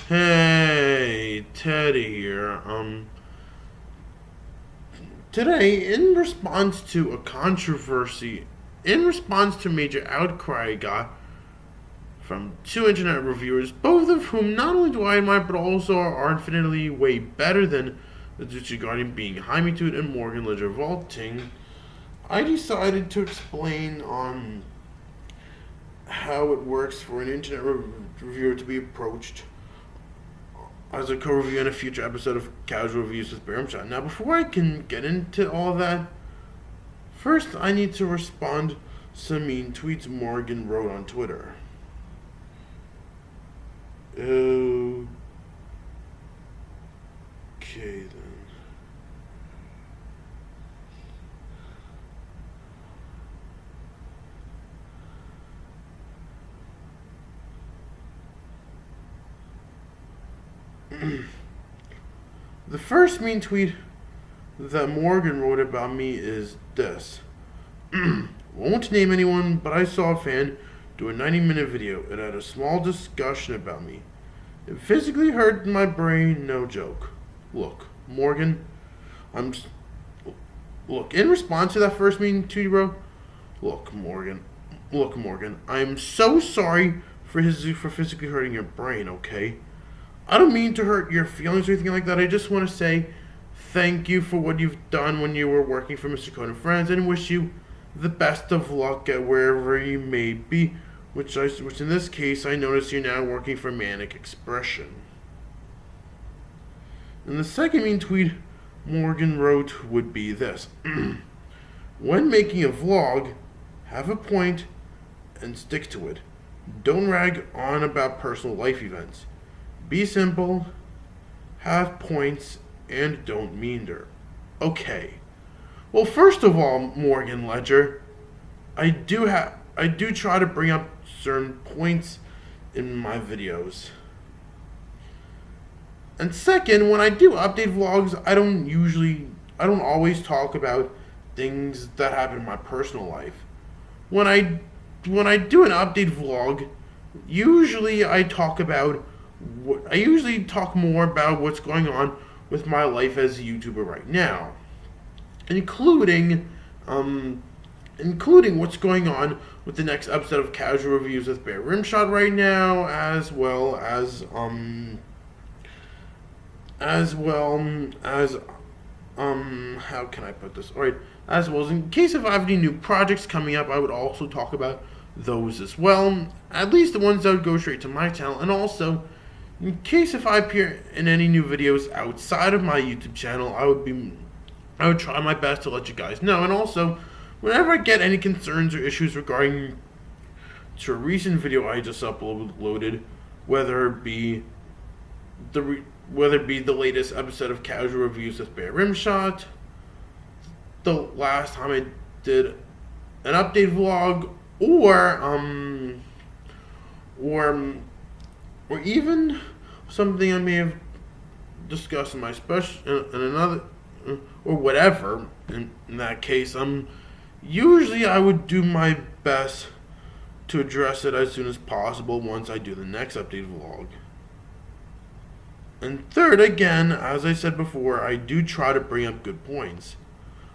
Hey, Teddy here. Today, in response to a major outcry I got from two internet reviewers, both of whom not only do I admire but also are infinitely way better than the dudes regarding being Hymitud and Morgan Ledger vaulting, I decided to explain on how it works for an internet reviewer to be approached as a co-review in a future episode of Casual Reviews with bearRimshot. Now, before I can get into all of that, first I need to respond to some mean tweets Morgan wrote on Twitter. Okay then. The first mean tweet that Morgan wrote about me is this. Won't name anyone, but I saw a fan do a 90-minute video. It had a small discussion about me. It physically hurt my brain, no joke. Look, Morgan, in response to that first mean tweet, bro, Look, Morgan, I'm so sorry for physically hurting your brain, okay? I don't mean to hurt your feelings or anything like that. I just want to say thank you for what you've done when you were working for Mr. Code and Friends, and wish you the best of luck at wherever you may be, which in this case I notice you're now working for Manic Expression. And the second mean tweet Morgan wrote would be this. When making a vlog, have a point and stick to it. Don't rag on about personal life events. Be simple, have points, and don't meander. Okay. Well, first of all, Morgan Ledger, I do try to bring up certain points in my videos. And second, when I do update vlogs, I don't always talk about things that happen in my personal life. When I do an update vlog, usually I usually talk more about what's going on with my life as a YouTuber right now, including what's going on with the next episode of Casual Reviews with bearRimshot right now, as well as how can I put this? Alright, as well as in case if I have any new projects coming up, I would also talk about those as well, at least the ones that would go straight to my channel, and also in case if I appear in any new videos outside of my YouTube channel, I would try my best to let you guys know. And also, whenever I get any concerns or issues regarding to a recent video I just uploaded, whether it be the latest episode of Casual Reviews with bearRimshot, the last time I did an update vlog, or even something I may have discussed in my special in another or whatever. In that case, usually I would do my best to address it as soon as possible once I do the next update vlog. And third, again, as I said before, I do try to bring up good points.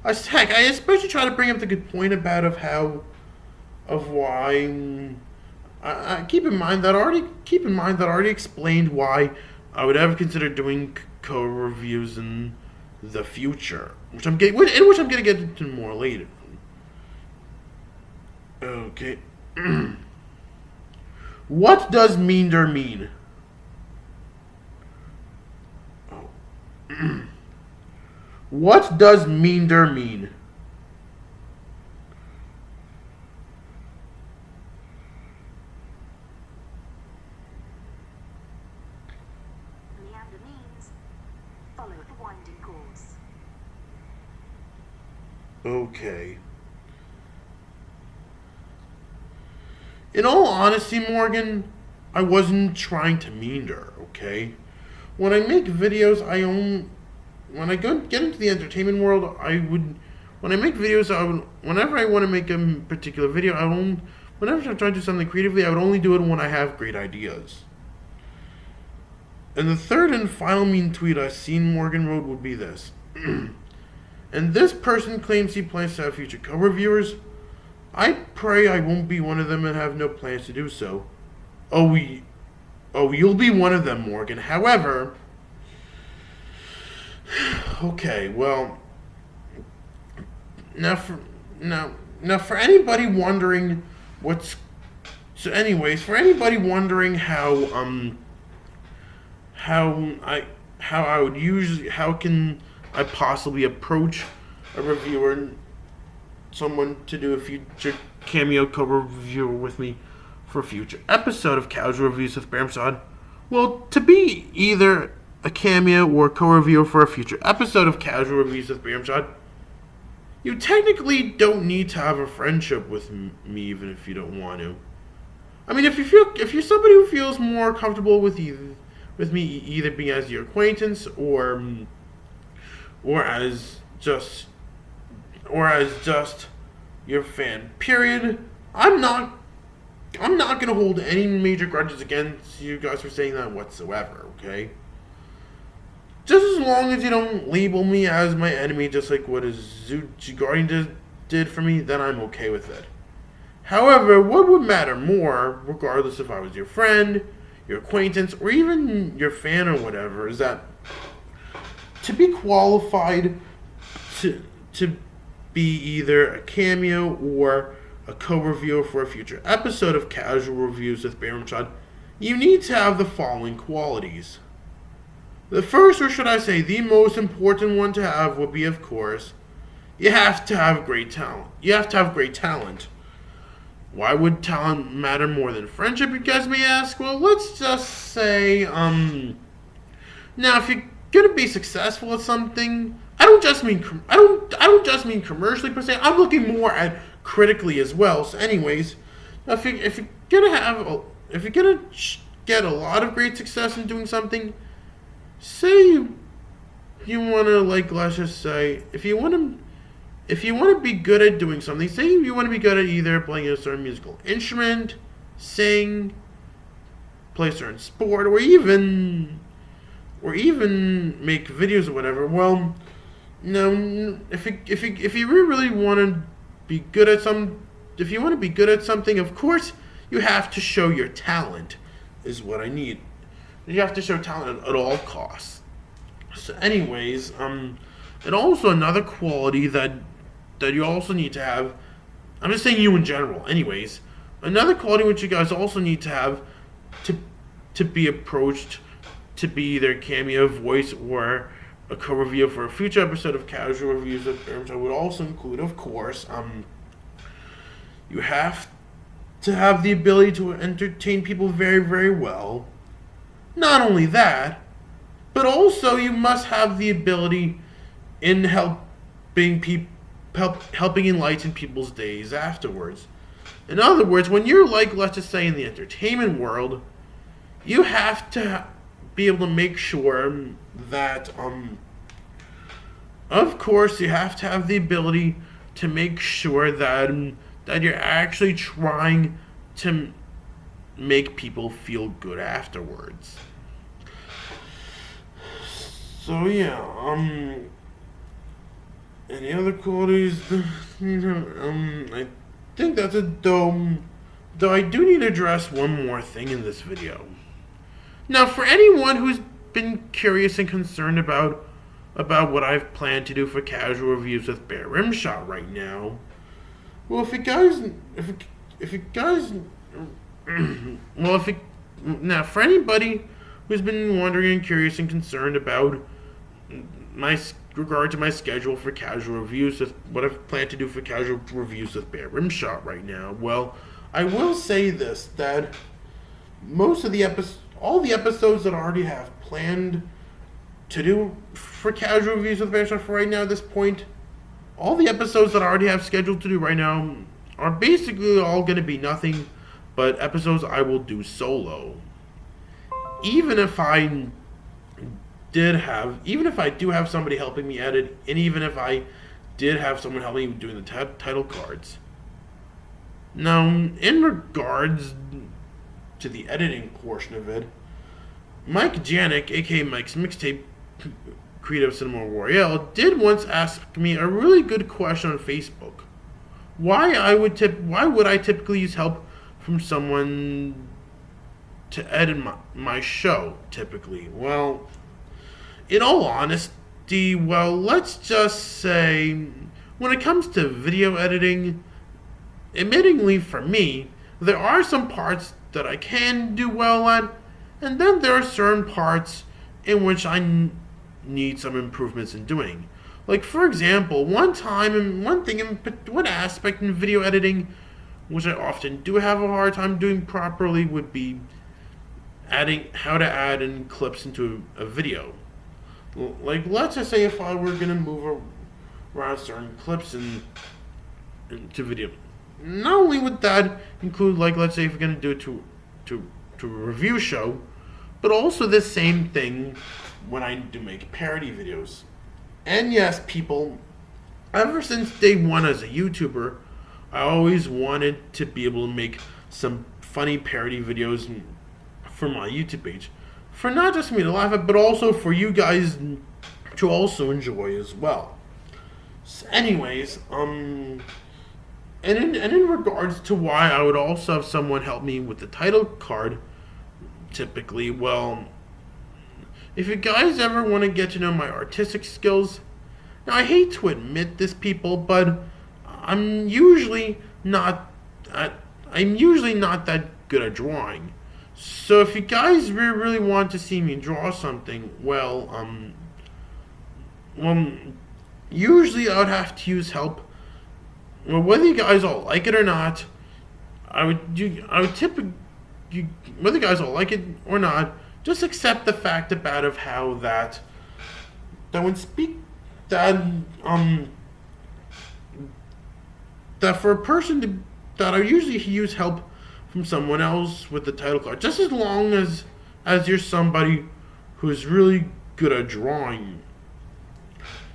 I especially try to bring up the good point why. I keep in mind that I already explained why I would ever consider doing co-reviews in the future, which I'm going to get into more later. Okay. What does meander mean? What does meander mean? Meander means follow the winding course. Okay. In all honesty, Morgan, I wasn't trying to meander, okay? When I make videos, when I get into the entertainment world, whenever I want to make a particular video, whenever I'm trying to do something creatively, I would only do it when I have great ideas. And the third and final mean tweet I seen Morgan wrote would be this. And this person claims he plans to have future co-reviewers. I pray I won't be one of them and have no plans to do so. You'll be one of them, Morgan. However, okay, well, now for anybody wondering for anybody wondering how can I possibly approach a reviewer, someone to do a future cameo co-reviewer with me for a future episode of Casual Reviews with bearRimshot? Well, to be either a cameo or co-reviewer for a future episode of Casual Reviews with bearRimshot, you technically don't need to have a friendship with me, even if you don't want to. I mean, if you're somebody who feels more comfortable with me either being as your acquaintance or as just your fan, period. I'm not gonna hold any major grudges against you guys for saying that whatsoever, okay? Just as long as you don't label me as my enemy, just like what Zuchi Guardian did for me, then I'm okay with it. However, what would matter more, regardless if I was your friend, your acquaintance, or even your fan or whatever, is that to be qualified to be either a cameo or a co-reviewer for a future episode of Casual Reviews with bearRimshot, you need to have the following qualities. The first, or should I say the most important one to have, would be, of course, you have to have great talent. You have to have great talent. Why would talent matter more than friendship, you guys may ask? Well, let's just say, now if you're gonna be successful at something, I don't just mean commercially per se. I'm looking more at critically as well. So, anyways, if you're gonna get a lot of great success in doing something, say you wanna, like, let's just say if you wanna be good at doing something, say you want to be good at either playing a certain musical instrument, sing, play a certain sport, or even make videos or whatever. Well, no, if you really want to be good at something, of course you have to show your talent. Is what I need. You have to show talent at all costs. So, anyways, and also another quality that you also need to have, I'm just saying you in general, anyways, another quality which you guys also need to have to be approached to be either a cameo voice or a co-review for a future episode of Casual Reviews with bearRimshot would also include, of course, you have to have the ability to entertain people very, very well. Not only that, but also you must have the ability in helping enlighten people's days afterwards. In other words, when you're, like, let's just say in the entertainment world, you have to be able to make sure that, of course, you have to have the ability to make sure that you're actually trying to make people feel good afterwards. So yeah, any other qualities? I think that's it, though I do need to address one more thing in this video. Now, for anyone who's been curious and concerned about what I've planned to do for Casual Reviews with bearRimshot right now, well, now, for anybody who's been wondering and curious and concerned about regard to my schedule for Casual Reviews, with what I've planned to do for Casual Reviews with bearRimshot right now, well, I will say this, that all the episodes that I already have planned to do for Casual Reviews with bearRimshot for right now at this point, all the episodes that I already have scheduled to do right now are basically all going to be nothing but episodes I will do solo. Even if I do have somebody helping me edit, and even if I did have someone helping me doing the title cards. Now, in regards to the editing portion of it, Mike Janik, aka Mike's Mixtape Creative Cinema Royale, did once ask me a really good question on Facebook. Why would I typically use help from someone to edit my show, typically? Well, in all honesty, let's just say, when it comes to video editing, admittingly for me, there are some parts that I can do well at, and then there are certain parts in which I need some improvements in doing. Like, for example, one aspect in video editing, which I often do have a hard time doing properly, would be how to add in clips into a video. Like, let's just say if I were going to move around certain clips into video. Not only would that include, like, let's say if we're going to do it to a review show, but also the same thing when I do make parody videos. And yes, people, ever since day one as a YouTuber, I always wanted to be able to make some funny parody videos for my YouTube page. For not just me to laugh at, but also for you guys to also enjoy as well. So anyways, and in regards to why I would also have someone help me with the title card, typically, if you guys ever want to get to know my artistic skills, now I hate to admit this, people, but I'm usually not that good at drawing. So if you guys really want to see me draw something, usually I would have to use help. Well, whether you guys all like it or not, whether you guys all like it or not, just accept the fact about of how that for a person that I usually use help from someone else with the title card, just as long as you're somebody who's really good at drawing.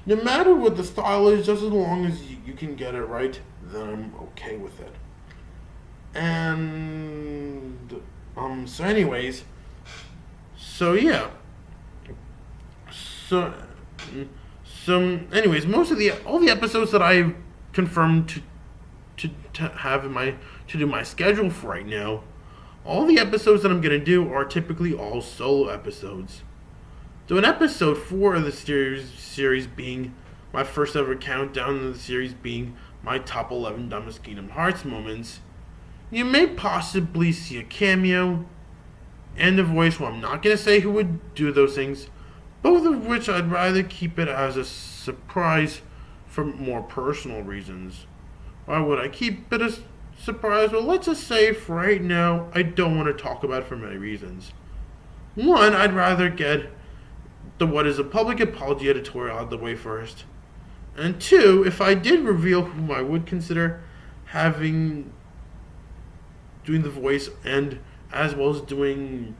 No matter what the style is, just as long as you can get it right, then I'm okay with it. And so anyways, most of all the episodes that I've confirmed to do my schedule for right now, all the episodes that I'm gonna do are typically all solo episodes. So in episode 4 of the series being my first ever countdown of the series being my top 11 dumbest Kingdom Hearts moments, you may possibly see a cameo and a voice. Well, I'm not going to say who would do those things, both of which I'd rather keep it as a surprise for more personal reasons. Why would I keep it a surprise? Well, let's just say for right now, I don't want to talk about it for many reasons. One, I'd rather get the what is a public apology editorial out of the way first. And two, if I did reveal whom I would consider doing the voice and as well as doing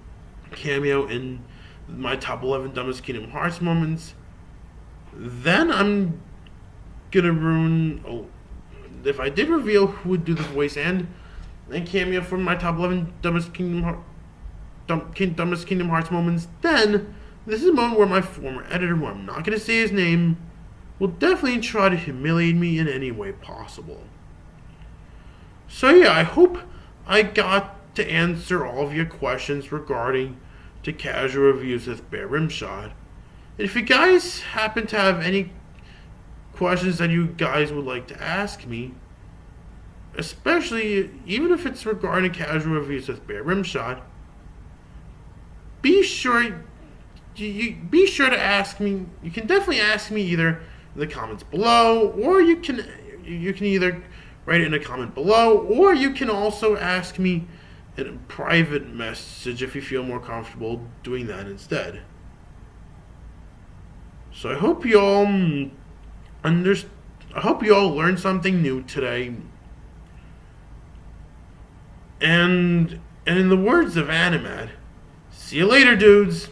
cameo in my top 11 dumbest Kingdom Hearts moments, then I'm gonna ruin. If I did reveal who would do the voice and cameo for my top 11 dumbest Kingdom Hearts moments, then this is a moment where my former editor, who I'm not gonna say his name, will definitely try to humiliate me in any way possible. So yeah, I hope I got to answer all of your questions regarding to casual reviews with bearRimshot. And if you guys happen to have any questions that you guys would like to ask me, especially even if it's regarding casual reviews with bearRimshot, be sure to ask me. You can definitely ask me either in the comments below, or you can either write it in a comment below, or you can also ask me in a private message if you feel more comfortable doing that instead. So I hope you all learned something new today. And in the words of Animad, see you later, dudes.